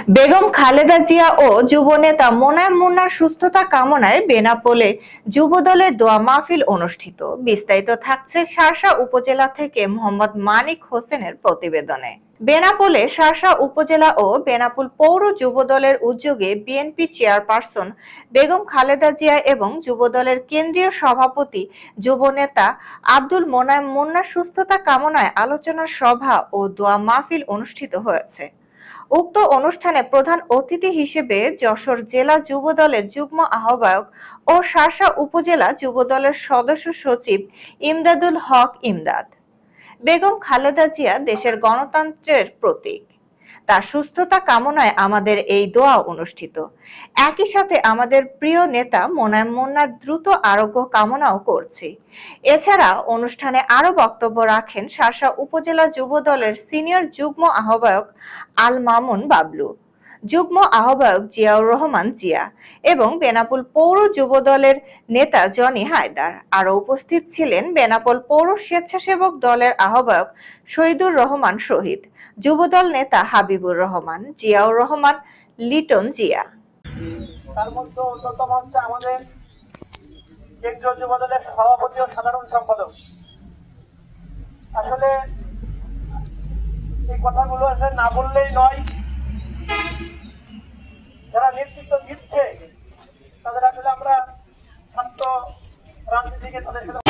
বেগম খালেদা জিয়া ও যুবনেতা মোনায়েম মুন্নার সুস্থতা কামনায় বেনাপোলে যুবদলের দোয়া মাহফিল অনুষ্ঠিত। বিস্তারিত থাকছে শার্শা উপজেলা থেকে মোহাম্মদ মানিক হোসেনের প্রতিবেদনে। বেনাপোলে শার্শা উপজেলা ও বেনাপোল পৌর যুবদলের উদ্যোগে বিএনপি চেয়ারপারসন বেগম খালেদা জিয়া এবং যুবদলের কেন্দ্রীয় সভাপতি যুবনেতা আব্দুল মোনায়েম মুন্নার সুস্থতা কামনায় আলোচনা সভা ও দোয়া মাহফিল অনুষ্ঠিত হয়েছে। উক্ত অনুষ্ঠানে প্রধান অতিথি হিসেবে যশোর জেলা যুবদলের যুগ্ম আহ্বায়ক ও শার্শা উপজেলা যুবদলের সদস্য সচিব ইমদাদুল হক ইমদাদ। বেগম খালেদা জিয়া দেশের গণতন্ত্রের প্রতীক। তার সুস্থতা কামনায় আমাদের এই দোয়া অনুষ্ঠিত। একই সাথে আমাদের প্রিয় নেতা মোনায়েম মুন্নার দ্রুত আরোগ্য কামনাও করছি। এছাড়া অনুষ্ঠানে আরো বক্তব্য রাখেন শার্শা উপজেলা যুবদলের সিনিয়র যুগ্ম আহ্বায়ক আল মামুন বাবলু, যুগ্ম আহ্বায়ক জিয়াউর রহমান জিয়া এবং বেনাপোল পৌর যুবদলের নেতা জনি হায়দার। আরো উপস্থিত ছিলেন বেনাপোল পৌর স্বেচ্ছাসেবক দলের আহ্বায়ক শহীদুর রহমান শহীদ, যুবদল নেতা হাবিবুর রহমান, জিয়াউর রহমান, লিটন জিয়া। তার মধ্যে অন্যতম হচ্ছে আমাদের কেন্দ্রীয় যুবদলের সভাপতি ও সাধারণ সম্পাদক। আসলে এই কথাগুলো আসলে না বললেই নয়। যারা নেতৃত্ব দিচ্ছে তাদের আসলে আমরা ছাত্র রাজনীতিকে তাদের সাথে